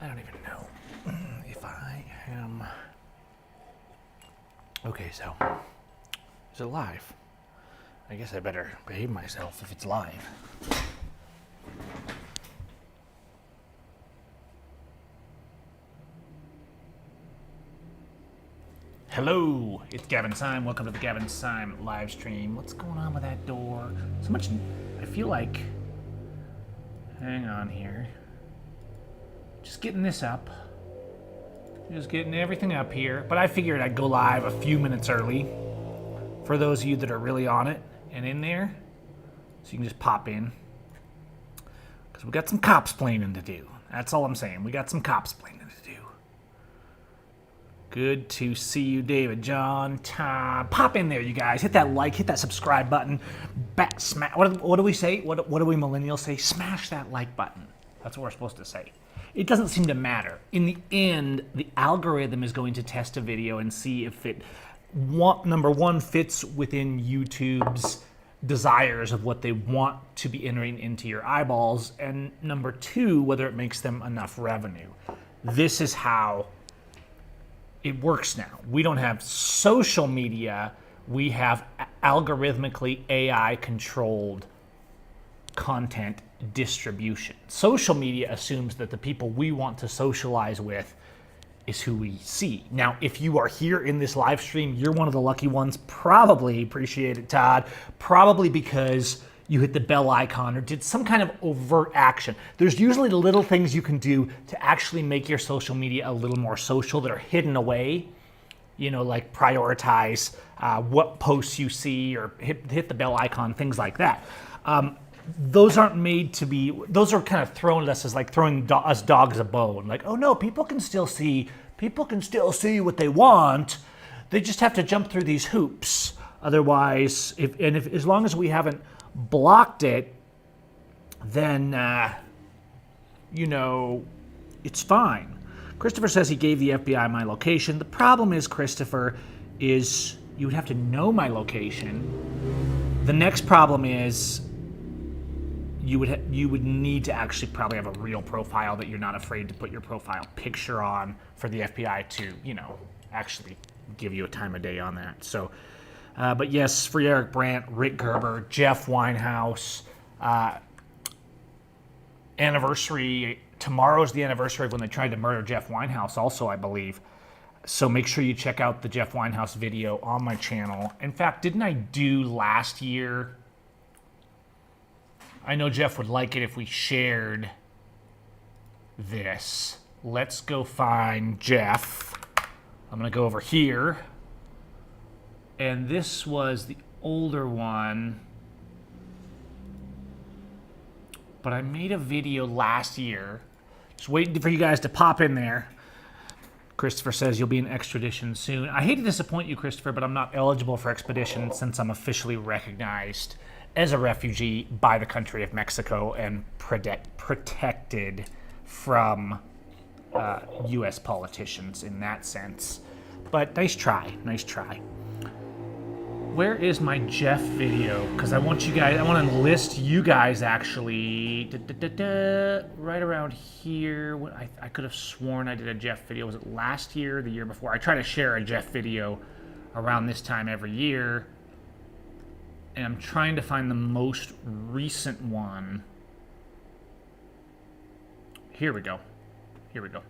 I don't even know if I am... Okay, so, is it live? I guess I better behave myself if it's live. Hello, it's Gavin Syme. Welcome to the Gavin Syme live stream. What's going on with that door? So much, I feel like, hang on here. Just getting this up. Just getting everything up here. But I figured I'd go live a few minutes early for those of you that are really on it and in there. So you can just pop in. Because we got some cops planning to do. That's all I'm saying. We got some cops planning to do. Good to see you, David, John, Tom. Pop in there, you guys. Hit that like, hit that subscribe button. What do we say? What do we millennials say? Smash that like button. That's what we're supposed to say. It doesn't seem to matter. In the end, the algorithm is going to test a video and see if it, number one, fits within YouTube's desires of what they want to be entering into your eyeballs, and number two, whether it makes them enough revenue. This is how it works now. We don't have social media. We have algorithmically AI-controlled content distribution. Social media assumes that the people we want to socialize with is who we see. Now, if you are here in this live stream, you're one of the lucky ones. Probably, appreciate it, Todd, probably because you hit the bell icon or did some kind of overt action. There's usually little things you can do to actually make your social media a little more social that are hidden away. You know, like prioritize what posts you see or hit the bell icon, things like that. Those aren't made to be, those are kind of thrown at us as like throwing us dogs a bone. Like, oh no, people can still see what they want. They just have to jump through these hoops. Otherwise, as long as we haven't blocked it, then, you know, it's fine. Christopher says he gave the FBI my location. The problem is, Christopher, is you would have to know my location. The next problem is you would need to actually probably have a real profile that you're not afraid to put your profile picture on for the FBI to, you know, actually give you a time of day on that. So, but yes, Free Eric Brandt, Rick Gerber, Jeff Winehouse, anniversary, tomorrow's the anniversary of when they tried to murder Jeff Winehouse also, I believe. So make sure you check out the Jeff Winehouse video on my channel. In fact, didn't I do last year? I know Jeff would like it if we shared this. Let's go find Jeff. I'm going to go over here. And this was the older one. But I made a video last year. Just waiting for you guys to pop in there. Christopher says you'll be in extradition soon. I hate to disappoint you, Christopher, but I'm not eligible for expedition since I'm officially recognized as a refugee by the country of Mexico and protected from U.S. politicians in that sense. But nice try, nice try. Where is my Jeff video? Because I want you guys, I want to enlist you guys actually right around here. I could have sworn I did a Jeff video. Was it last year or the year before? I try to share a Jeff video around this time every year. And I'm trying to find the most recent one. Here we go. Here we go.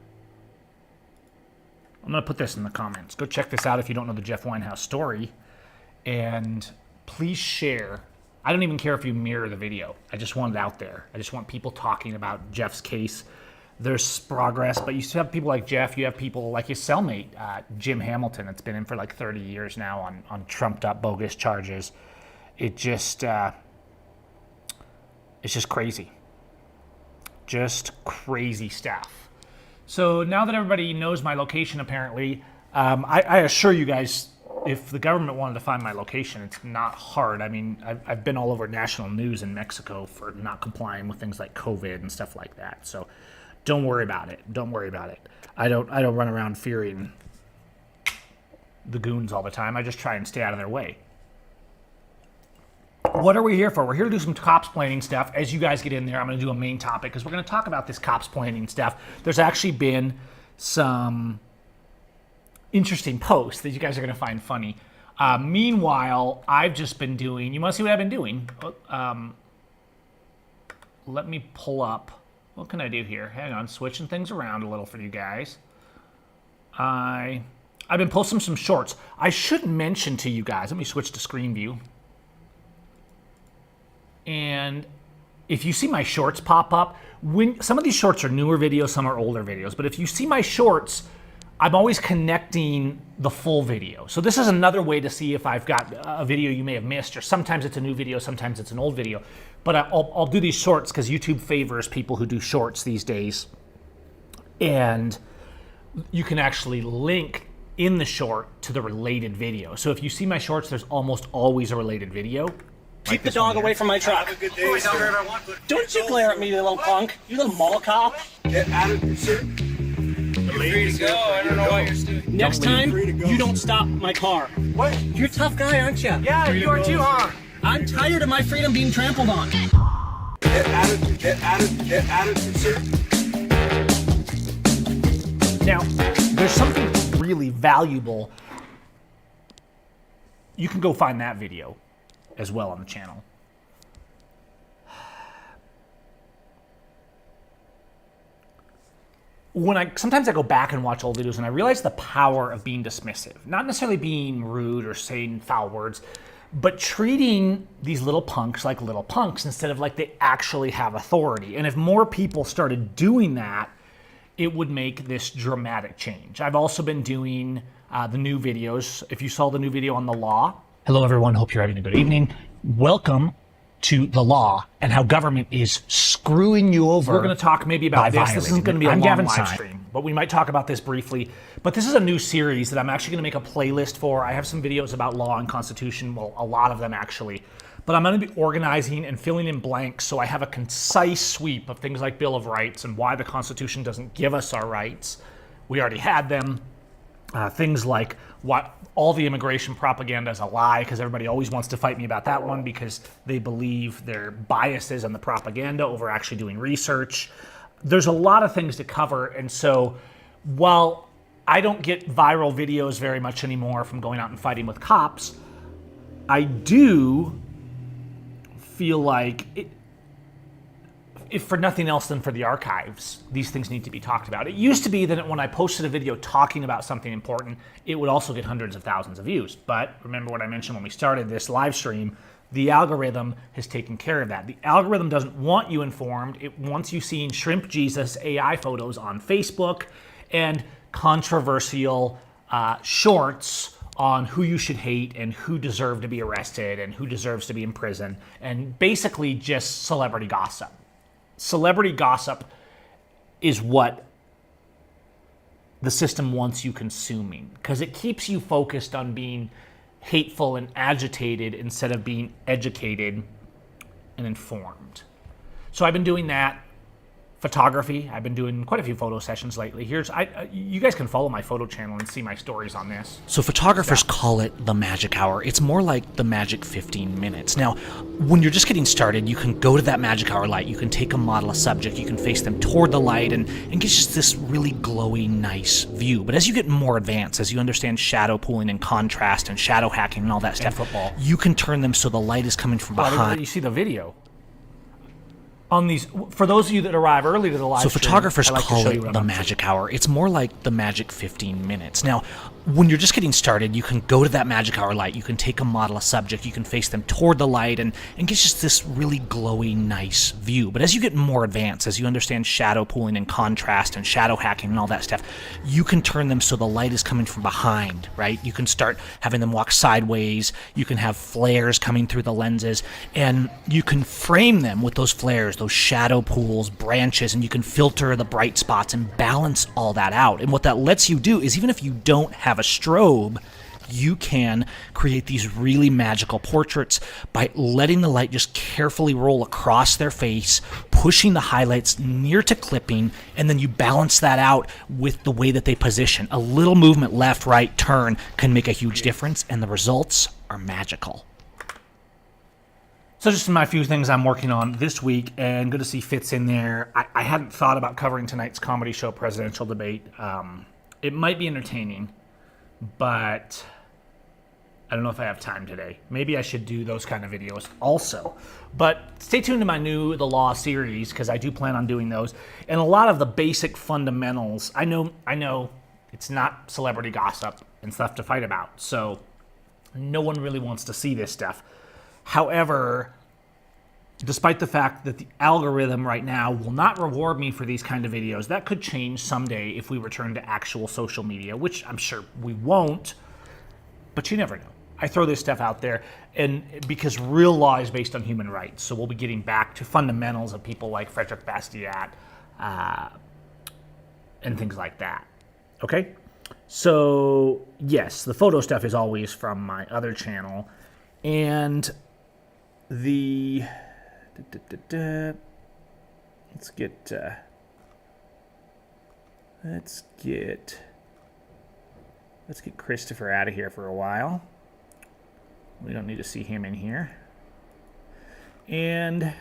I'm going to put this in the comments. Go check this out if you don't know the Jeff Winehouse story. And please share. I don't even care if you mirror the video. I just want it out there. I just want people talking about Jeff's case. There's progress, but you still have people like Jeff. You have people like his cellmate, Jim Hamilton. It's been in for like 30 years now on trumped up bogus charges. It just, it's just crazy. Just crazy stuff. So now that everybody knows my location, apparently, I assure you guys, if the government wanted to find my location, it's not hard. I mean, I've been all over national news in Mexico for not complying with things like COVID and stuff like that. So don't worry about it. Don't worry about it. I don't run around fearing the goons all the time. I just try and stay out of their way. what are we here for? We're here to do some cops planning stuff. As you guys get in there, I'm going to do a main topic because we're going to talk about this cops planning stuff. There's actually been some interesting posts that you guys are going to find funny. Meanwhile, I've just been doing, you want to see what I've been doing? Let me pull up. What can I do here? Hang on, switching things around a little for you guys. I've been posting some shorts. I should mention to you guys, let me switch to screen view. And if you see my shorts pop up, some of these shorts are newer videos, some are older videos, but if you see my shorts, I'm always connecting the full video. So this is another way to see if I've got a video you may have missed, or sometimes it's a new video, sometimes it's an old video. But I'll do these shorts because YouTube favors people who do shorts these days. And you can actually link in the short to the related video. So if you see my shorts, there's almost always a related video. Keep the dog away from my truck. Have a good day, sir. Don't you glare at me, you little punk. You little mall cop. Get out of here, sir. You're free to go. I don't know why you're still. Next time, you don't stop my car. What? You're a tough guy, aren't you? Yeah, you are too, huh? I'm tired of my freedom being trampled on. Get out of here, get out of here, sir. Now, there's something really valuable. You can go find that video as well on the channel. Sometimes I go back and watch old videos and I realize the power of being dismissive. Not necessarily being rude or saying foul words, but treating these little punks like little punks instead of like they actually have authority. And if more people started doing that, it would make this dramatic change. I've also been doing the new videos. If you saw the new video on the law. Hello everyone, hope you're having a good evening. Welcome to the law and how government is screwing you over. We're going to talk maybe about this. This isn't going to be a long Gavin live stream, but we might talk about this briefly. But this is a new series that I'm actually going to make a playlist for. I have some videos about law and constitution, well, a lot of them actually. But I'm going to be organizing and filling in blanks so I have a concise sweep of things like Bill of Rights and why the Constitution doesn't give us our rights. We already had them. Things like what all the immigration propaganda is a lie, because everybody always wants to fight me about that one because they believe their biases and the propaganda over actually doing research. There's a lot of things to cover, and so while I don't get viral videos very much anymore from going out and fighting with cops, I do feel like if for nothing else than for the archives, these things need to be talked about. It used to be that when I posted a video talking about something important, it would also get hundreds of thousands of views. But remember what I mentioned when we started this live stream, the algorithm has taken care of that. The algorithm doesn't want you informed. It wants you seeing Shrimp Jesus AI photos on Facebook and controversial shorts on who you should hate and who deserve to be arrested and who deserves to be in prison, and basically just celebrity gossip. Celebrity gossip is what the system wants you consuming because it keeps you focused on being hateful and agitated instead of being educated and informed. So I've been doing that. Photography, I've been doing quite a few photo sessions lately. You guys can follow my photo channel and see my stories on this. So photographers call it the magic hour. It's more like the magic 15 minutes. Now, when you're just getting started, you can go to that magic hour light, you can take a model, a subject, you can face them toward the light and get just this really glowy, nice view. But as you get more advanced, as you understand shadow pooling and contrast and shadow hacking and all that stuff, you can turn them so the light is coming from behind. You see the video. On these, for those of you that arrive early to the live stream, photographers call it the magic hour. It's more like the magic 15 minutes. Now, when you're just getting started, you can go to that magic hour light, you can take a model, a subject, you can face them toward the light and get just this really glowy, nice view. But as you get more advanced, as you understand shadow pooling and contrast and shadow hacking and all that stuff, you can turn them so the light is coming from behind, right? You can start having them walk sideways, you can have flares coming through the lenses, and you can frame them with those flares, those shadow pools, branches, and you can filter the bright spots and balance all that out. And what that lets you do is even if you don't have a strobe, you can create these really magical portraits by letting the light just carefully roll across their face, pushing the highlights near to clipping, and then you balance that out with the way that they position. A little movement left, right, turn can make a huge difference, and the results are magical. So just my few things I'm working on this week, and good to see Fitz in there. I hadn't thought about covering tonight's comedy show presidential debate. It might be entertaining, but I don't know if I have time today. Maybe I should do those kind of videos also. But stay tuned to my new The Law series, because I do plan on doing those. And a lot of the basic fundamentals, I know it's not celebrity gossip and stuff to fight about, so no one really wants to see this stuff. However, despite the fact that the algorithm right now will not reward me for these kind of videos, that could change someday if we return to actual social media, which I'm sure we won't, but you never know. I throw this stuff out there, and because real law is based on human rights, so we'll be getting back to fundamentals of people like Frederick Bastiat and things like that. Okay? So, yes, the photo stuff is always from my other channel, and the let's get Christopher out of here for a while. We don't need to see him in here. And I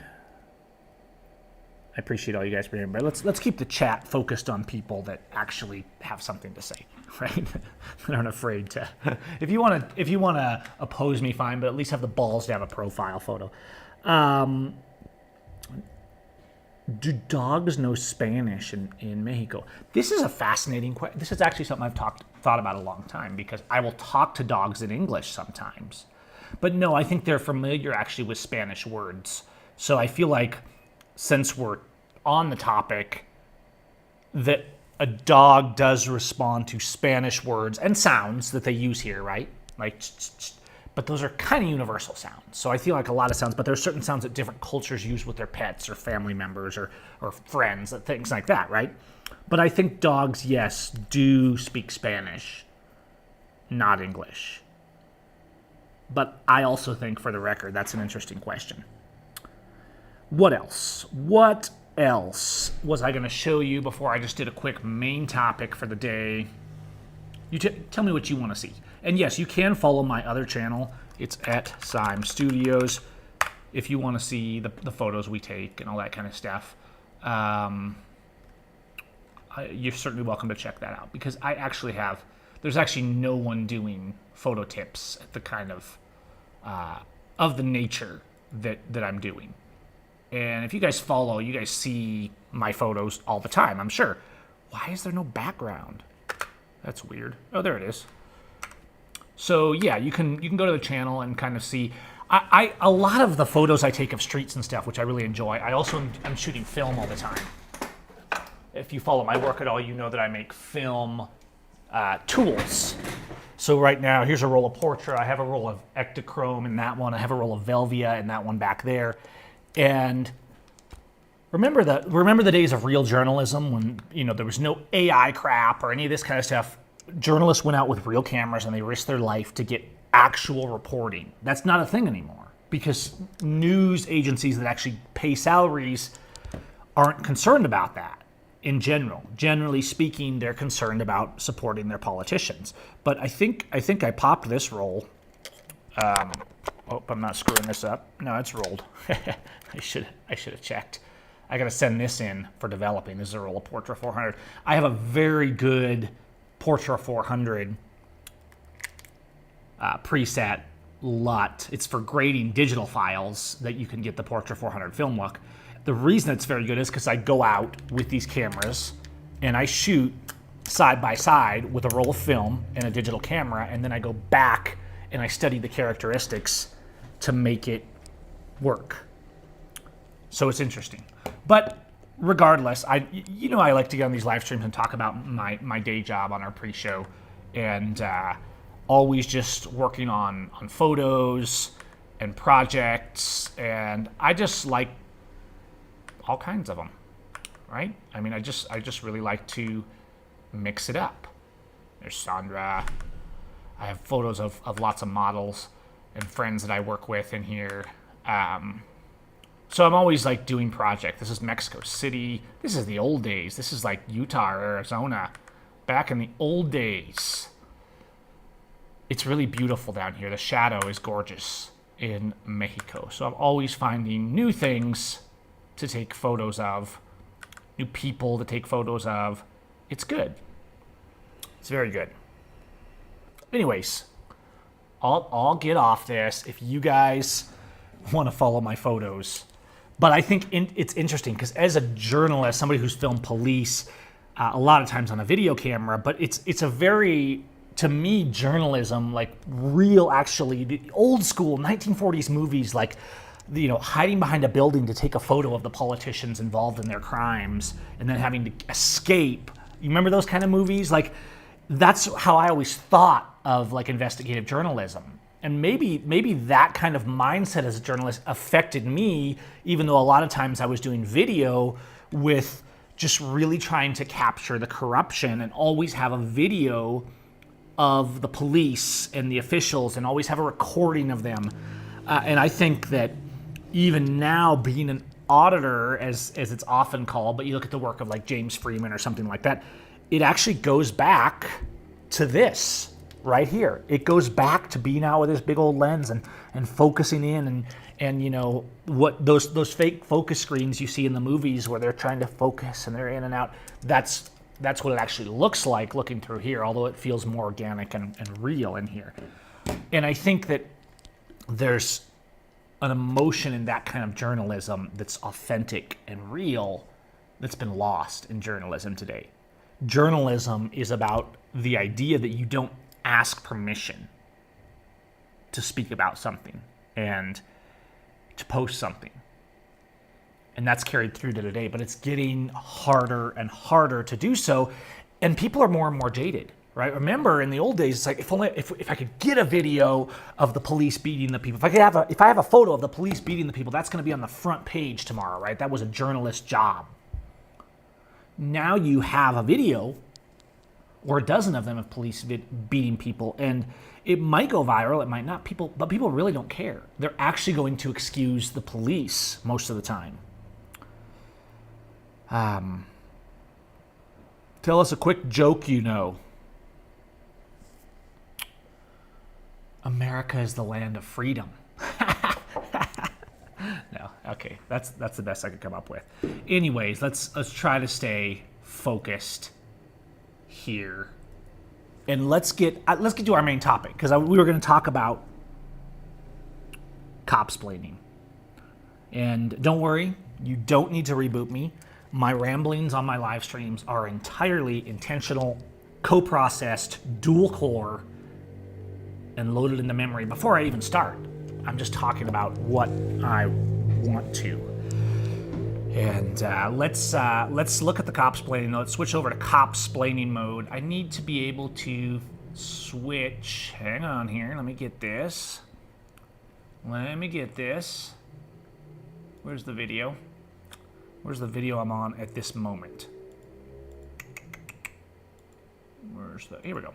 appreciate all you guys being here, but let's keep the chat focused on people that actually have something to say, right? That aren't afraid to. If you want to oppose me, fine, but at least have the balls to have a profile photo. Do dogs know Spanish in Mexico? This is a fascinating question. This is actually something I've thought about a long time, because I will talk to dogs in English sometimes. But no, I think they're familiar actually with Spanish words. So I feel like, since we're on the topic, that a dog does respond to Spanish words and sounds that they use here, right? Like, but those are kind of universal sounds. So I feel like a lot of sounds, but there are certain sounds that different cultures use with their pets or family members or friends, things like that, right? But I think dogs, yes, do speak Spanish, not English. But I also think, for the record, that's an interesting question. What else? What else was I going to show you before I just did a quick main topic for the day? You tell me what you want to see. And yes, you can follow my other channel. It's at Syme Studios if you want to see the photos we take and all that kind of stuff. You're certainly welcome to check that out, because I actually have, there's actually no one doing photo tips at the kind of the nature that I'm doing. And if you guys follow, you guys see my photos all the time, I'm sure. Why is there no background? That's weird. Oh, there it is. So yeah, you can go to the channel and kind of see. A lot of the photos I take of streets and stuff, which I really enjoy. I also am shooting film all the time. If you follow my work at all, you know that I make film tools. So right now, here's a roll of Portra. I have a roll of Ektachrome in that one. I have a roll of Velvia in that one back there. And remember the days of real journalism when, there was no AI crap or any of this kind of stuff. Journalists went out with real cameras and they risked their life to get actual reporting. That's not a thing anymore, because news agencies that actually pay salaries aren't concerned about that in general. Generally speaking, they're concerned about supporting their politicians. But I think I popped this roll. Hope I'm not screwing this up. No, it's rolled. I should have checked. I got to send this in for developing. This is a roll of Portra 400. I have a very good Portra 400 preset LUT. It's for grading digital files that you can get the Portra 400 film look. The reason it's very good is because I go out with these cameras and I shoot side by side with a roll of film and a digital camera, and then I go back and I study the characteristics to make it work. So it's interesting. But regardless, I like to get on these live streams and talk about my day job on our pre-show, and always just working on photos and projects, and I just like all kinds of them, right? I mean, I just really like to mix it up. There's Sandra. I have photos of lots of models and friends that I work with in here. So I'm always like doing projects. This is Mexico City. This is the old days. This is like Utah or Arizona. Back in the old days. It's really beautiful down here. The shadow is gorgeous. in Mexico. So I'm always finding new things to take photos of, new people to take photos of. It's good. It's very good. Anyways, I'll get off this if you guys want to follow my photos. But I think it's interesting because as a journalist, somebody who's filmed police a lot of times on a video camera, but it's a very, to me, journalism, like real, actually, the old school 1940s movies, like, you know, hiding behind a building to take a photo of the politicians involved in their crimes and then having to escape. You remember those kind of movies? Like, that's how I always thought of like investigative journalism. And maybe that kind of mindset as a journalist affected me, even though a lot of times I was doing video with just really trying to capture the corruption and always have a video of the police and the officials and always have a recording of them. And I think that even now, being an auditor, as it's often called, but you look at the work of like James Freeman or something like that, it actually goes back to this right here. It goes back to being out with this big old lens and focusing in and you know what those fake focus screens you see in the movies where they're trying to focus and they're in and out. That's what it actually looks like looking through here, although it feels more organic and real in here. And I think that there's an emotion in that kind of journalism that's authentic and real that's been lost in journalism today. Journalism is about the idea that you don't ask permission to speak about something and to post something. And that's carried through to today, but it's getting harder and harder to do so. And people are more and more jaded, right? Remember in the old days, it's like if I could get a video of the police beating the people, if I have a photo of the police beating the people, that's going to be on the front page tomorrow, right? That was a journalist's job. Now you have a video or a dozen of them of police beating people, and it might go viral, it might not. But people really don't care. They're actually going to excuse the police most of the time. Tell us a quick joke you know. America is the land of freedom. No, okay, that's the best I could come up with. Anyways, let's try to stay focused here, and let's get to our main topic, because we were going to talk about copsplaining. And don't worry, you don't need to reboot me. My ramblings on my live streams are entirely intentional, co-processed, dual core, and loaded into memory before I even start. I'm just talking about what I want to. And let's look at the copsplaining. Let's switch over to copsplaining mode. I need to be able to switch. Hang on here. Let me get this. Where's the video? Where's the video I'm on at this moment? Here we go.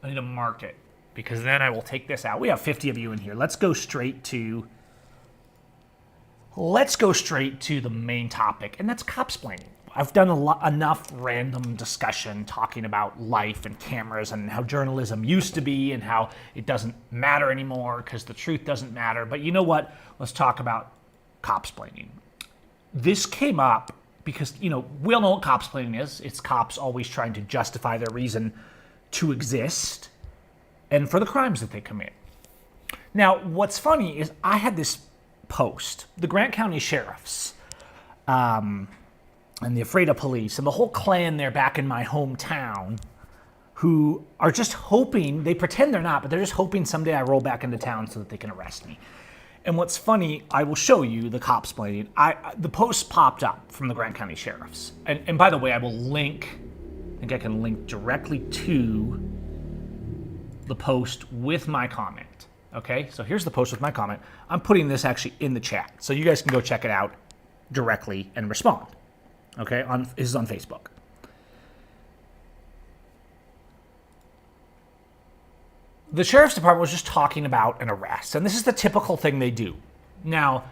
I need to mark it, because then I will take this out. We have 50 of you in here. Let's go straight to the main topic, and that's copsplaining. I've done enough random discussion talking about life and cameras and how journalism used to be and how it doesn't matter anymore because the truth doesn't matter. But you know what? Let's talk about copsplaining. This came up because, you know, we all know what copsplaining is. It's cops always trying to justify their reason to exist and for the crimes that they commit. Now, what's funny is I had this post, the Grant County sheriffs, and the Afraid of Police, and the whole clan there back in my hometown, who are just hoping, they pretend they're not, but they're just hoping someday I roll back into town so that they can arrest me. And what's funny, I will show you the copsplaining. The post popped up from the Grant County sheriffs. And by the way, I will link, I think I can link directly to the post with my comment. Okay, so here's the post with my comment. I'm putting this actually in the chat, so you guys can go check it out directly and respond. Okay, this is on Facebook. The sheriff's department was just talking about an arrest, and this is the typical thing they do. Now,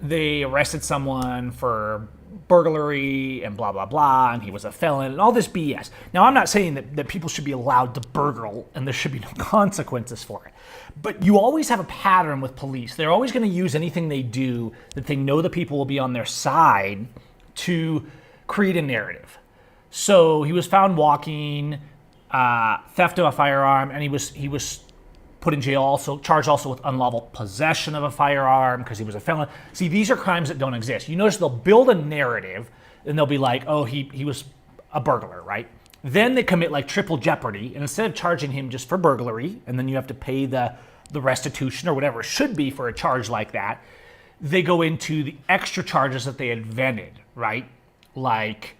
they arrested someone for burglary and blah, blah, blah, and he was a felon and all this BS. Now, I'm not saying that people should be allowed to burgle and there should be no consequences for it. But you always have a pattern with police. They're always going to use anything they do that they know the people will be on their side to create a narrative. So he was found walking, theft of a firearm, and he was put in jail, also charged also with unlawful possession of a firearm because he was a felon. See, these are crimes that don't exist. You notice they'll build a narrative and they'll be like, oh, he was a burglar, right? Then they commit like triple jeopardy, and instead of charging him just for burglary, and then you have to pay the restitution or whatever it should be for a charge like that, they go into the extra charges that they invented, right? Like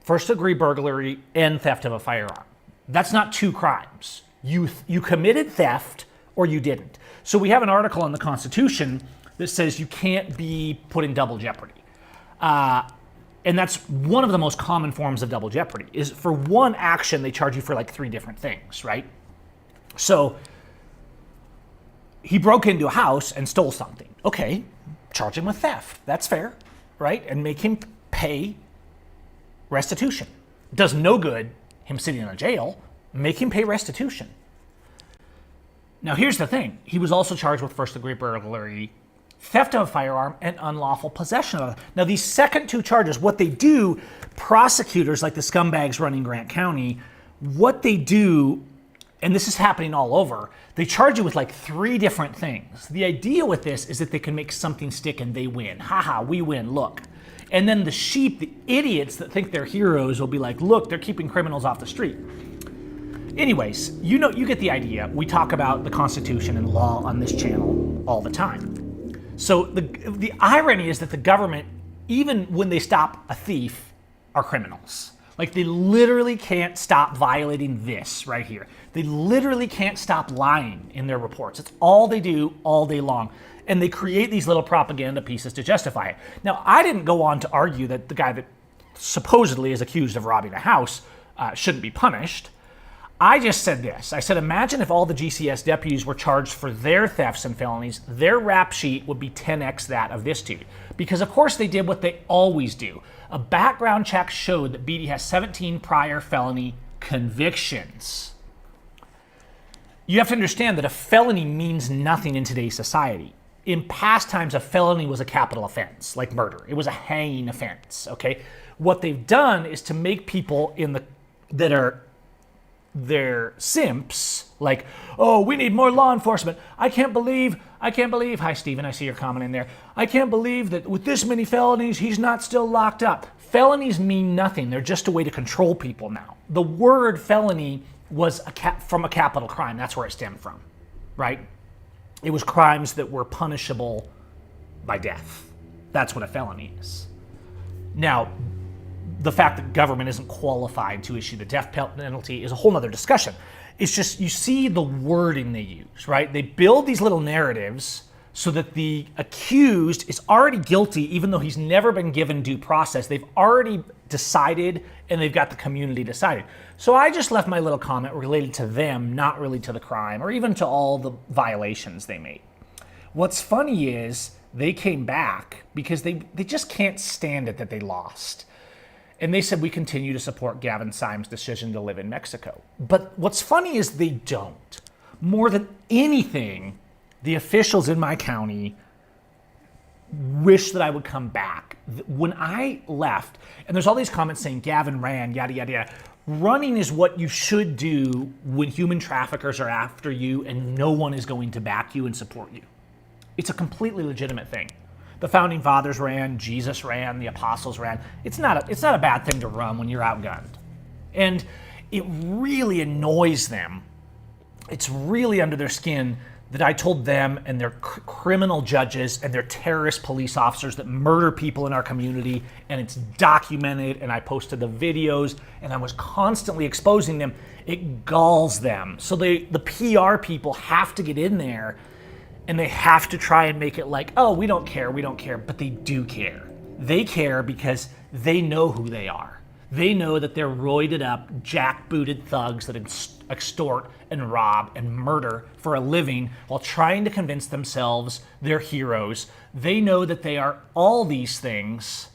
first-degree burglary and theft of a firearm. That's not two crimes. You committed theft or you didn't. So we have an article in the Constitution that says you can't be put in double jeopardy. And that's one of the most common forms of double jeopardy, is for one action they charge you for like 3 different things, right? So he broke into a house and stole something. Okay, charge him with theft. That's fair, right? And make him pay restitution. Does no good him sitting in a jail. Make him pay restitution. Now here's the thing. He was also charged with first-degree burglary, theft of a firearm, and unlawful possession of it. Now these second 2 charges, what they do, prosecutors like the scumbags running Grant County, what they do, and this is happening all over, they charge you with like 3 different things. The idea with this is that they can make something stick and they win. Haha, we win, look. And then the sheep, the idiots that think they're heroes will be like, look, they're keeping criminals off the street. Anyways, you get the idea. We talk about the Constitution and law on this channel all the time. So the irony is that the government, even when they stop a thief, are criminals. Like they literally can't stop violating this right here. They literally can't stop lying in their reports. It's all they do all day long. And they create these little propaganda pieces to justify it. Now, I didn't go on to argue that the guy that supposedly is accused of robbing a house shouldn't be punished. I just said this. I said, imagine if all the GCS deputies were charged for their thefts and felonies, their rap sheet would be 10x that of this dude. Because of course they did what they always do. A background check showed that Beatty has 17 prior felony convictions. You have to understand that a felony means nothing in today's society. In past times, a felony was a capital offense, like murder. It was a hanging offense, okay? What they've done is to make people they're simps, like, oh, we need more law enforcement. I can't believe, hi Steven, I see your comment in there. I can't believe that with this many felonies, he's not still locked up. Felonies mean nothing. They're just a way to control people now. The word felony was from a capital crime. That's where it stemmed from, right? It was crimes that were punishable by death. That's what a felony is. Now, the fact that government isn't qualified to issue the death penalty is a whole other discussion. It's just, you see the wording they use, right? They build these little narratives so that the accused is already guilty even though he's never been given due process. They've already decided and they've got the community decided. So I just left my little comment related to them, not really to the crime or even to all the violations they made. What's funny is they came back because they just can't stand it that they lost. And they said, we continue to support Gavin Syme's decision to live in Mexico. But what's funny is they don't. More than anything, the officials in my county wish that I would come back. When I left, and there's all these comments saying Gavin ran, yada, yada, yada. Running is what you should do when human traffickers are after you and no one is going to back you and support you. It's a completely legitimate thing. The founding fathers ran, Jesus ran, the apostles ran. It's not a bad thing to run when you're outgunned. And it really annoys them. It's really under their skin that I told them and their criminal judges and their terrorist police officers that murder people in our community, and it's documented, and I posted the videos, and I was constantly exposing them. It galls them. So the PR people have to get in there and they have to try and make it like, oh, we don't care, but they do care. They care because they know who they are. They know that they're roided up, jackbooted thugs that extort and rob and murder for a living while trying to convince themselves they're heroes. They know that they are all these things.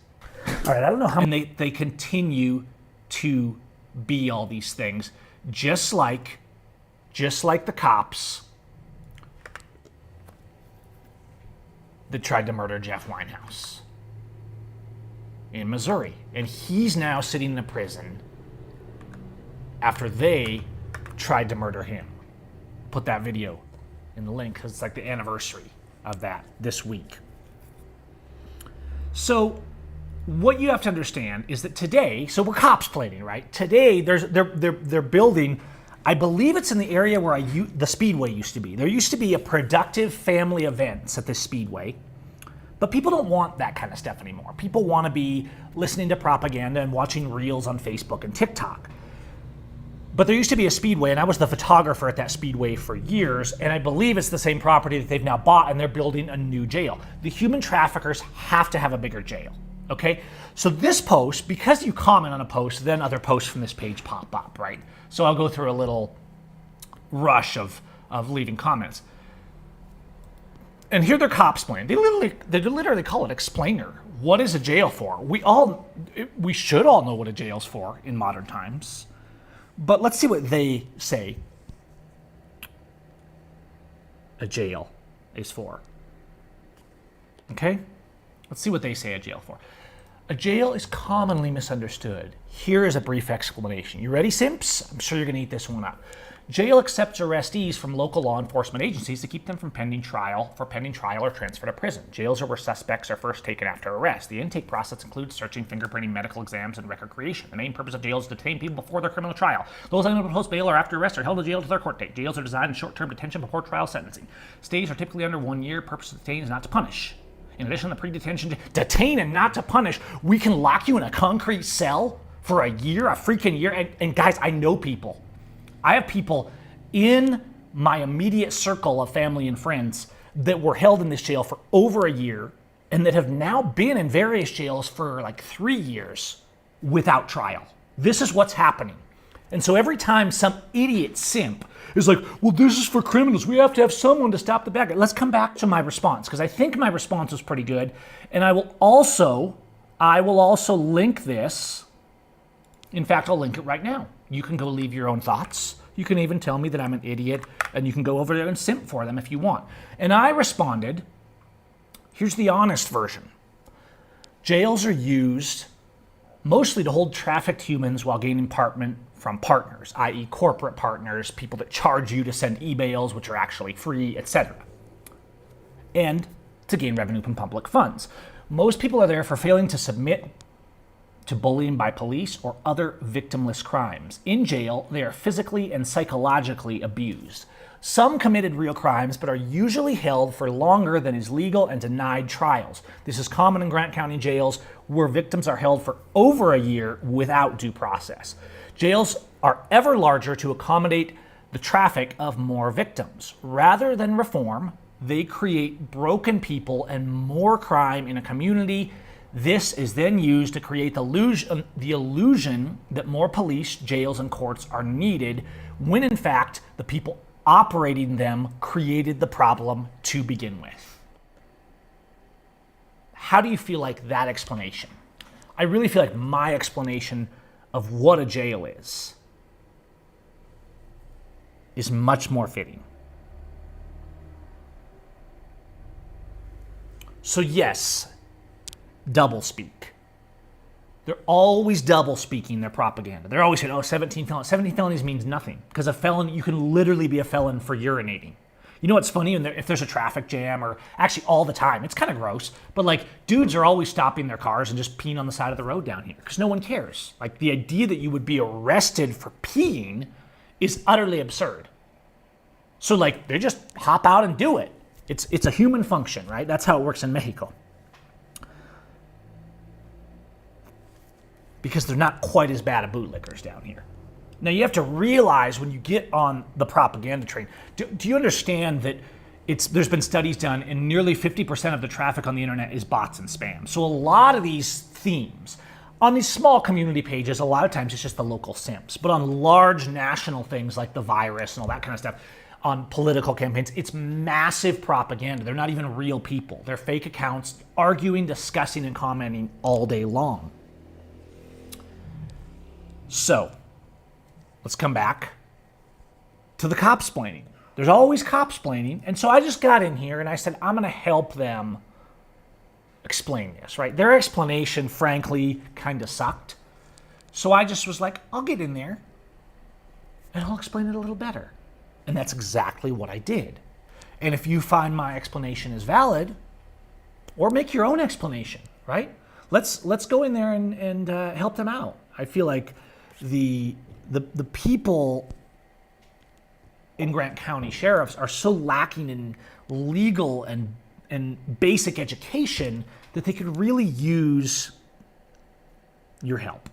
All right, I don't know how. And they continue to be all these things, just like the cops that tried to murder Jeff Winehouse in Missouri. And he's now sitting in a prison after they tried to murder him. Put that video in the link because it's like the anniversary of that this week. So what you have to understand is that today, so we're cops plating, right? Today they're building, I believe it's in the area where the Speedway used to be. There used to be a productive family events at the Speedway. But people don't want that kind of stuff anymore. People want to be listening to propaganda and watching reels on Facebook and TikTok. But there used to be a Speedway, and I was the photographer at that Speedway for years, and I believe it's the same property that they've now bought, and they're building a new jail. The human traffickers have to have a bigger jail, okay? So this post, because you comment on a post, then other posts from this page pop up, right? So I'll go through a little rush of leaving comments. And here they're cops playing. They literally call it explainer. What is a jail for? We should all know what a jail's for in modern times. But let's see what they say a jail is for. Okay? Let's see what they say a jail for. A jail is commonly misunderstood. Here is a brief explanation. You ready, simps? I'm sure you're going to eat this one up. Jail accepts arrestees from local law enforcement agencies to keep them from pending trial or transfer to prison. Jails are where suspects are first taken after arrest. The intake process includes searching, fingerprinting, medical exams, and record creation. The main purpose of jails is to detain people before their criminal trial. Those unable to post bail or after arrest are held in jail to their court date. Jails are designed in short-term detention before trial sentencing. Stays are typically under 1 year. Purpose of detain is not to punish. In addition to pre-detention, detain and not to punish, we can lock you in a concrete cell for a year, a freaking year. And guys, I know people. I have people in my immediate circle of family and friends that were held in this jail for over a year and that have now been in various jails for like 3 years without trial. This is what's happening. And so every time some idiot simp is like, well, this is for criminals, we have to have someone to stop the bad guy. Let's come back to my response, because I think my response was pretty good. And I will also link this. In fact, I'll link it right now. You can go leave your own thoughts. You can even tell me that I'm an idiot, and you can go over there and simp for them if you want. And I responded, here's the honest version. Jails are used mostly to hold trafficked humans while gaining payment from partners, i.e. corporate partners, people that charge you to send e-bails, which are actually free, etc. And to gain revenue from public funds. Most people are there for failing to submit to bullying by police or other victimless crimes. In jail, they are physically and psychologically abused. Some committed real crimes, but are usually held for longer than is legal and denied trials. This is common in Grant County jails, where victims are held for over a year without due process. Jails are ever larger to accommodate the traffic of more victims. Rather than reform, they create broken people and more crime in a community. This is then used to create the illusion that more police, jails, and courts are needed, when in fact the people operating them created the problem to begin with. How do you feel like that explanation? I really feel like my explanation of what a jail is much more fitting. So yes, doublespeak. They're always double speaking their propaganda. They're always saying, 17 felonies. 17 felonies means nothing, because a felon, you can literally be a felon for urinating. You know what's funny? If there's a traffic jam, or actually all the time, it's kind of gross, but like dudes are always stopping their cars and just peeing on the side of the road down here because no one cares. Like the idea that you would be arrested for peeing is utterly absurd. So like they just hop out and do it. It's a human function, right? That's how it works in Mexico. Because they're not quite as bad at bootlickers down here. Now you have to realize when you get on the propaganda train, do you understand that there's been studies done and nearly 50% of the traffic on the internet is bots and spam. So a lot of these themes On these small community pages, a lot of times it's just the local simps. But on large national things like the virus and all that kind of stuff, on political campaigns, it's massive propaganda. They're not even real people. They're fake accounts arguing, discussing, and commenting all day long. So, let's come back to the cop-splaining. There's always cop-splaining. And so I just got in here and I said, I'm going to help them explain this, right? Their explanation, frankly, kind of sucked. So I just was like, I'll get in there and I'll explain it a little better. And that's exactly what I did. And if you find my explanation is valid, or make your own explanation, right? Let's go in there and help them out. I feel like the people in Grant County sheriffs are so lacking in legal and basic education that they could really use your help.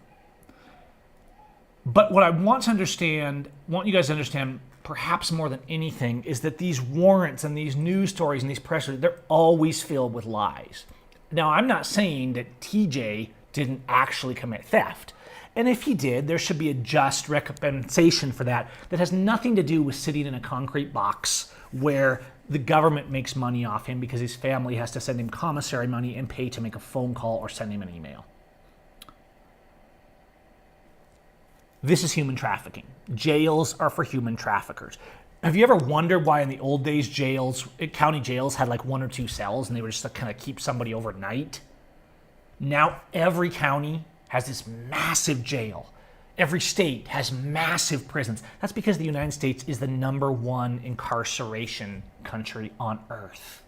But what I want you guys to understand, perhaps more than anything, is that these warrants and these news stories and these press releases, they're always filled with lies. Now, I'm not saying that TJ didn't actually commit theft. And if he did, there should be a just recompensation for that has nothing to do with sitting in a concrete box where the government makes money off him because his family has to send him commissary money and pay to make a phone call or send him an email. This is human trafficking. Jails are for human traffickers. Have you ever wondered why in the old days county jails had like 1 or 2 cells and they were just to kind of keep somebody overnight? Now every county has this massive jail. Every state has massive prisons. That's because the United States is the #1 incarceration country on earth.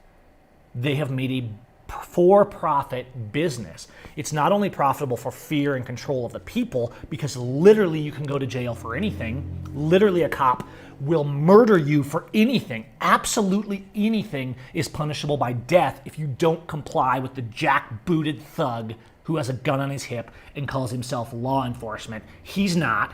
They have made a for-profit business. It's not only profitable for fear and control of the people, because literally you can go to jail for anything. Literally a cop will murder you for anything. Absolutely anything is punishable by death if you don't comply with the jack-booted thug who has a gun on his hip and calls himself law enforcement. He's not.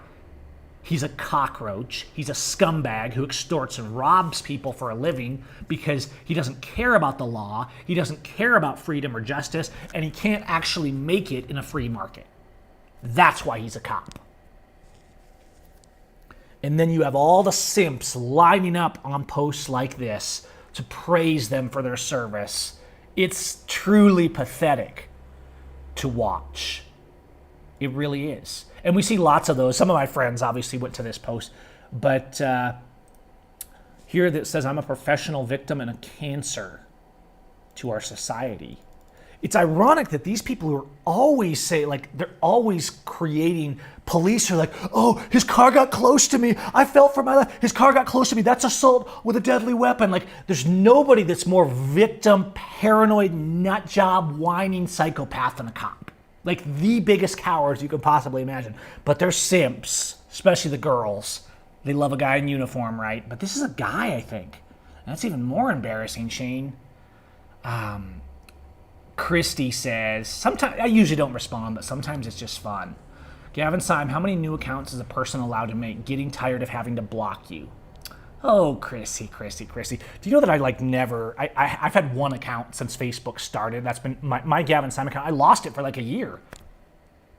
He's a cockroach. He's a scumbag who extorts and robs people for a living because he doesn't care about the law, he doesn't care about freedom or justice, and he can't actually make it in a free market. That's why he's a cop. And then you have all the simps lining up on posts like this to praise them for their service. It's truly pathetic to watch. It really is. And we see lots of those. Some of my friends obviously went to this post, but here that says, I'm a professional victim and a cancer to our society. It's ironic that these people who are always they're always creating, police are like, oh, his car got close to me. I fell for my life. His car got close to me. That's assault with a deadly weapon. Like, there's nobody that's more victim, paranoid, nut job, whining psychopath than a cop. Like the biggest cowards you could possibly imagine. But they're simps, especially the girls. They love a guy in uniform, right? But this is a guy, I think. And that's even more embarrassing, Shane. Christy says, sometimes I usually don't respond, but sometimes it's just fun. Gavin Syme, how many new accounts is a person allowed to make? Getting tired of having to block you. Oh, Chrissy. Do you know that I've had one account since Facebook started. That's been my Gavin Syme account. I lost it for like a year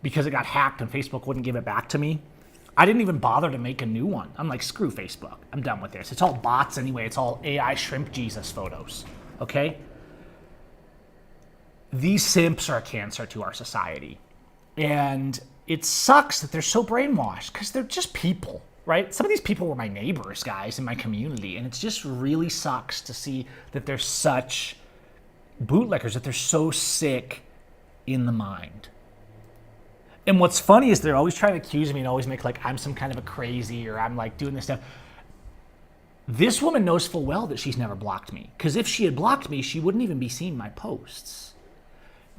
because it got hacked and Facebook wouldn't give it back to me. I didn't even bother to make a new one. I'm like, screw Facebook. I'm done with this. It's all bots anyway. It's all AI shrimp Jesus photos. Okay? These simps are a cancer to our society. And it sucks that they're so brainwashed because they're just people. Right? Some of these people were my neighbors, guys, in my community, and it just really sucks to see that they're such bootleggers, that they're so sick in the mind. And what's funny is they're always trying to accuse me and always make like I'm some kind of a crazy or I'm like doing this stuff. This woman knows full well that she's never blocked me, because if she had blocked me, she wouldn't even be seeing my posts.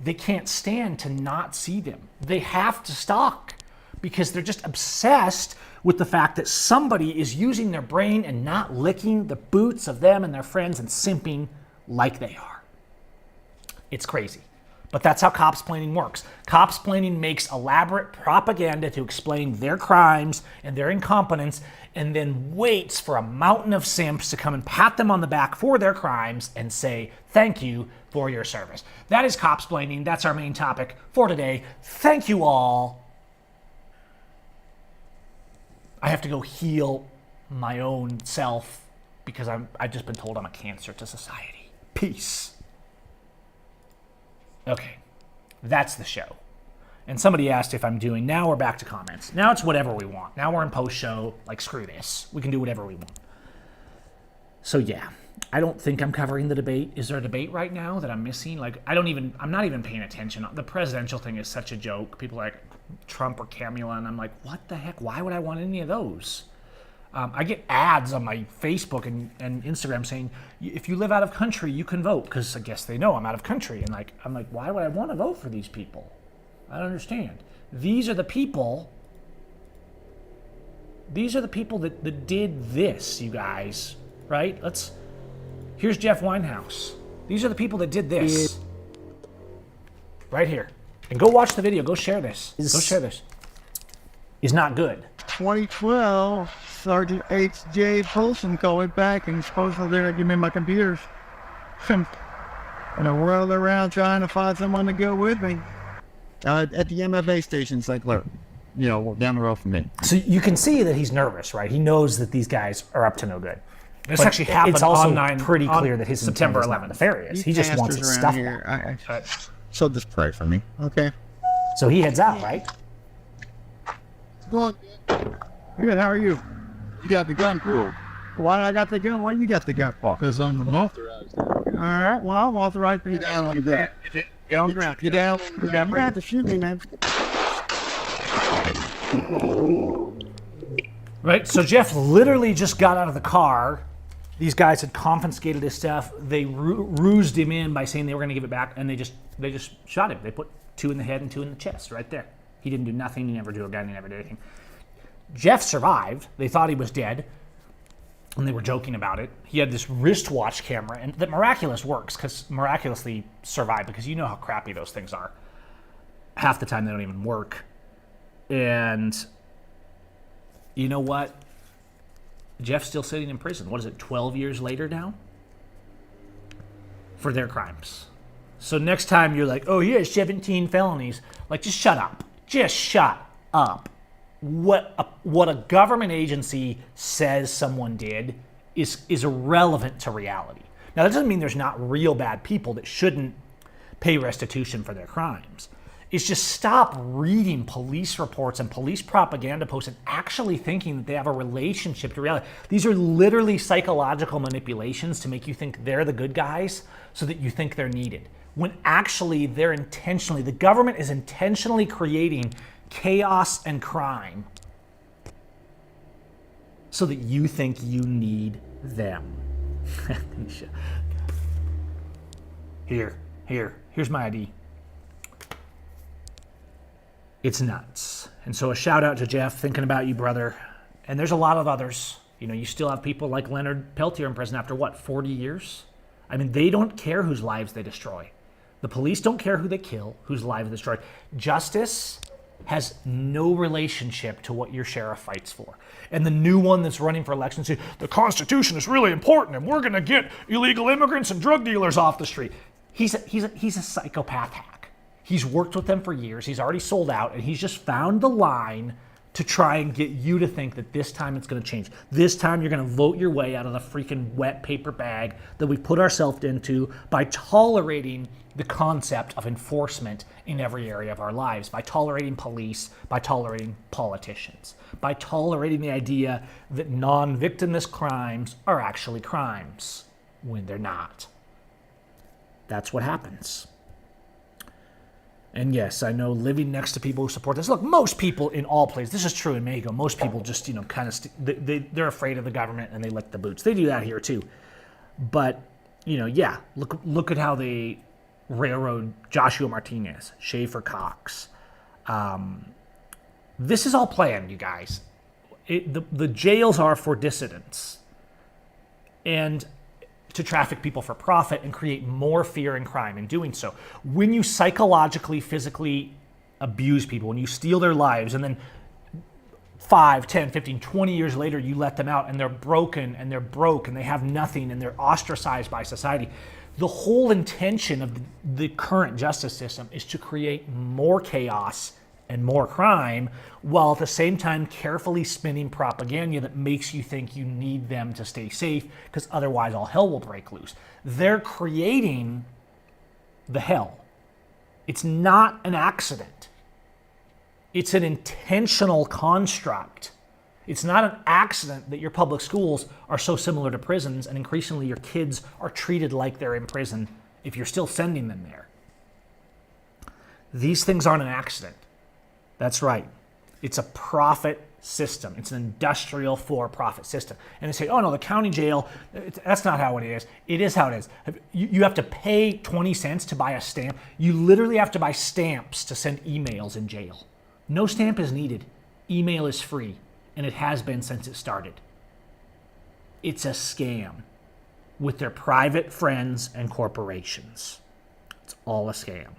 They can't stand to not see them. They have to stalk because they're just obsessed with the fact that somebody is using their brain and not licking the boots of them and their friends and simping like they are. It's crazy. But that's how cops-plaining works. Cops-plaining makes elaborate propaganda to explain their crimes and their incompetence, and then waits for a mountain of simps to come and pat them on the back for their crimes and say, thank you for your service. That is cops-plaining. That's our main topic for today. Thank you all. I have to go heal my own self because I've just been told I'm a cancer to society. Peace. Okay, that's the show. And somebody asked if I'm doing, now we're back to comments. Now it's whatever we want. Now we're in post-show, like screw this. We can do whatever we want. So yeah, I don't think I'm covering the debate. Is there a debate right now that I'm missing? Like, I'm not even paying attention. The presidential thing is such a joke. People are like Trump or Kamala, and I'm like, what the heck? Why would I want any of those? I get ads on my Facebook and Instagram saying, if you live out of country, you can vote, because I guess they know I'm out of country. And I'm like, why would I want to vote for these people? I don't understand. These are the people that did this, you guys, right? Here's Jeff Winehouse. These are the people that did this. Right here. And go watch the video. Go share this. Go share this. Is not good. 2012, Sergeant H.J. Polson going back and supposedly they're going to give me my computers. And I whirled around trying to find someone to go with me. At the MFA station, St. Clair. Down the road from me. So you can see that he's nervous, right? He knows that these guys are up to no good. This But actually happened it's also on pretty on clear that his September intent is not 11th. nefarious. He just wants his Pastors stuff around back. here. So just pray for me, okay? So he heads out, right? Good. Good, how are you? You got the gun, cool. Why I got the gun? Why you got the gun for? Because I'm authorized. All right, well, I'm authorized to get down on the ground. Get on the ground. Get down. You're going to have to shoot me, man. Right? So Jeff literally just got out of the car. These guys had confiscated his stuff. They rused him in by saying they were going to give it back, and they just shot him. They put 2 in the head and 2 in the chest right there. He didn't do nothing. He never drew a gun. He never did anything. Jeff survived. They thought he was dead, and they were joking about it. He had this wristwatch camera, and that miraculously survived, because you know how crappy those things are. Half the time they don't even work. And you know what? Jeff's still sitting in prison. What is it, 12 years later now? For their crimes. So next time you're like, oh, he has 17 felonies. Like, just shut up. Just shut up. What a government agency says someone did is irrelevant to reality. Now, that doesn't mean there's not real bad people that shouldn't pay restitution for their crimes. It's just stop reading police reports and police propaganda posts and actually thinking that they have a relationship to reality. These are literally psychological manipulations to make you think they're the good guys so that you think they're needed. When actually the government is intentionally creating chaos and crime so that you think you need them. Here's my ID. It's nuts. And so a shout out to Jeff, thinking about you, brother. And there's a lot of others. You still have people like Leonard Peltier in prison after 40 years? I mean, they don't care whose lives they destroy. The police don't care who they kill, whose lives they destroy. Justice has no relationship to what your sheriff fights for. And the new one that's running for election says, the Constitution is really important and we're going to get illegal immigrants and drug dealers off the street. He's a psychopath hack. He's worked with them for years. He's already sold out, and he's just found the line to try and get you to think that this time it's going to change. This time you're going to vote your way out of the freaking wet paper bag that we put ourselves into by tolerating the concept of enforcement in every area of our lives, by tolerating police, by tolerating politicians, by tolerating the idea that non-victimless crimes are actually crimes when they're not. That's what happens. And yes, I know living next to people who support this. Look, most people in all places, this is true in Mexico, most people just, kind of, they're afraid of the government and they lick the boots. They do that here too. But, look at how they railroad Joshua Martinez, Schaefer Cox. This is all planned, you guys. The jails are for dissidents. And to traffic people for profit and create more fear and crime in doing so. When you psychologically, physically abuse people, when you steal their lives, and then 5, 10, 15, 20 years later, you let them out and they're broken and they're broke and they have nothing and they're ostracized by society. The whole intention of the current justice system is to create more chaos and more crime, while at the same time carefully spinning propaganda that makes you think you need them to stay safe because otherwise all hell will break loose. They're creating the hell. It's not an accident. It's an intentional construct. It's not an accident that your public schools are so similar to prisons, and increasingly your kids are treated like they're in prison if you're still sending them there. These things aren't an accident. That's right. It's a profit system. It's an industrial for-profit system. And they say, oh no, the county jail, that's not how it is. It is how it is. You have to pay 20 cents to buy a stamp. You literally have to buy stamps to send emails in jail. No stamp is needed. Email is free, and it has been since it started. It's a scam with their private friends and corporations. It's all a scam.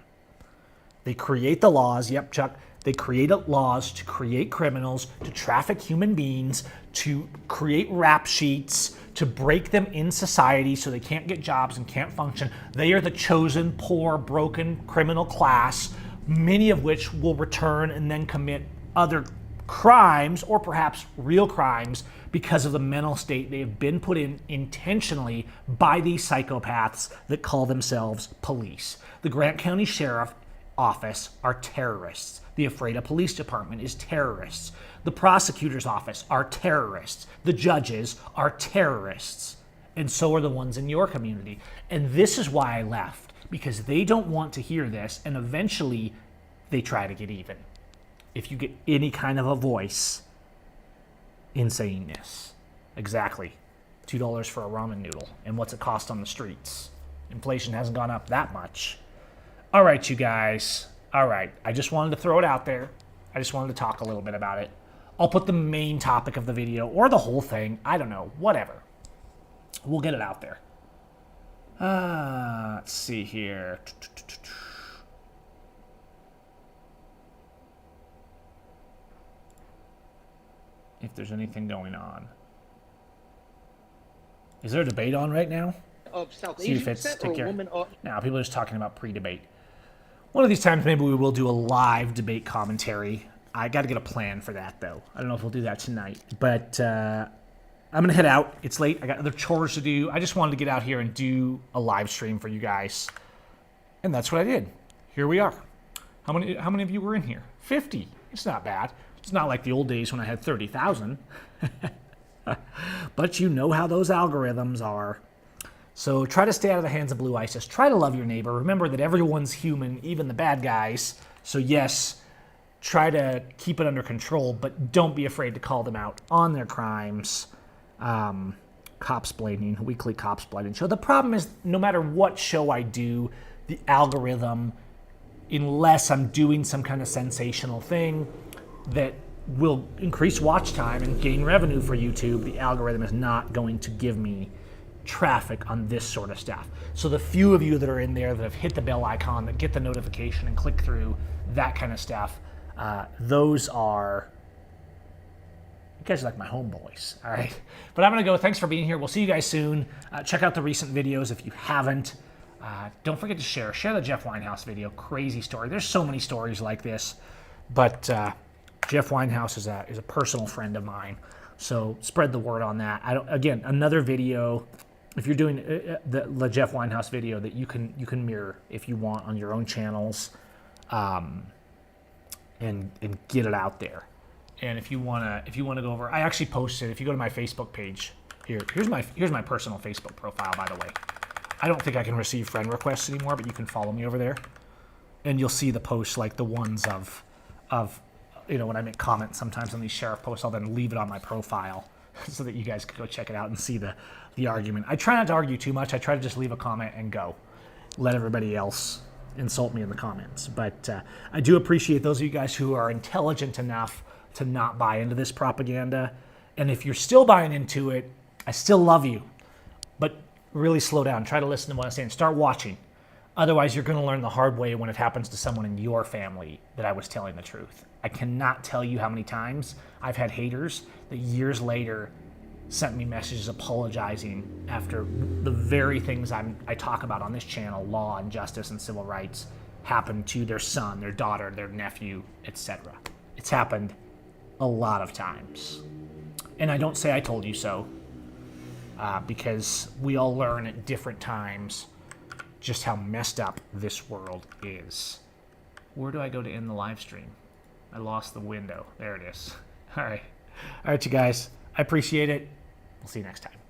They create the laws. Yep, Chuck. They create laws to create criminals, to traffic human beings, to create rap sheets, to break them in society so they can't get jobs and can't function. They are the chosen, poor, broken criminal class, many of which will return and then commit other crimes or perhaps real crimes because of the mental state they have been put in intentionally by these psychopaths that call themselves police. The Grant County Sheriff Office are terrorists. The Ephrata Police Department is terrorists. The prosecutor's office are terrorists. The judges are terrorists. And so are the ones in your community. And this is why I left, because they don't want to hear this, and eventually they try to get even. If you get any kind of a voice in saying this. Exactly. $2 for a ramen noodle. And what's it cost on the streets? Inflation hasn't gone up that much. All right, you guys. All right. I just wanted to throw it out there. I just wanted to talk a little bit about it. I'll put the main topic of the video or the whole thing. I don't know. Whatever. We'll get it out there. Let's see here. If there's anything going on. Is there a debate on right now? Of South See if Asian it's descent or take a care. woman of... Now, people are just talking about pre-debate. One of these times, maybe we will do a live debate commentary. I got to get a plan for that, though. I don't know if we'll do that tonight. But I'm going to head out. It's late. I got other chores to do. I just wanted to get out here and do a live stream for you guys. And that's what I did. Here we are. How many of you were in here? 50. It's not bad. It's not like the old days when I had 30,000. But you know how those algorithms are. So try to stay out of the hands of Blue ISIS. Try to love your neighbor. Remember that everyone's human, even the bad guys. So yes, try to keep it under control, but don't be afraid to call them out on their crimes. Copsplaining, weekly copsplaining show. The problem is, no matter what show I do, the algorithm, unless I'm doing some kind of sensational thing that will increase watch time and gain revenue for YouTube, the algorithm is not going to give me traffic on this sort of stuff. So the few of you that are in there that have hit the bell icon, that get the notification and click through, that kind of stuff, those are, you guys are like my homeboys, all right? But I'm gonna go. Thanks for being here. We'll see you guys soon. Check out the recent videos if you haven't. Don't forget to share the Jeff Winehouse video. Crazy story. There's so many stories like this, but Jeff Winehouse is a personal friend of mine. So spread the word on that. Again, another video. If you're doing the Jeff Winehouse video that you can mirror if you want on your own channels, and get it out there. And if you wanna go over, I actually posted. If you go to my Facebook page, here's my personal Facebook profile, by the way. I don't think I can receive friend requests anymore, but you can follow me over there, and you'll see the posts like the ones of when I make comments sometimes on these sheriff posts, I'll then leave it on my profile so that you guys can go check it out and see the argument. I try not to argue too much. I try to just leave a comment and go. Let everybody else insult me in the comments. But I do appreciate those of you guys who are intelligent enough to not buy into this propaganda. And if you're still buying into it, I still love you. But really slow down. Try to listen to what I'm saying. Start watching. Otherwise, you're going to learn the hard way when it happens to someone in your family that I was telling the truth. I cannot tell you how many times I've had haters that years later sent me messages apologizing after the very things I talk about on this channel, law and justice and civil rights, happened to their son, their daughter, their nephew, etc. It's happened a lot of times. And I don't say I told you so, because we all learn at different times just how messed up this world is. Where do I go to end the live stream? I lost the window. There it is. All right. All right, you guys. I appreciate it. We'll see you next time.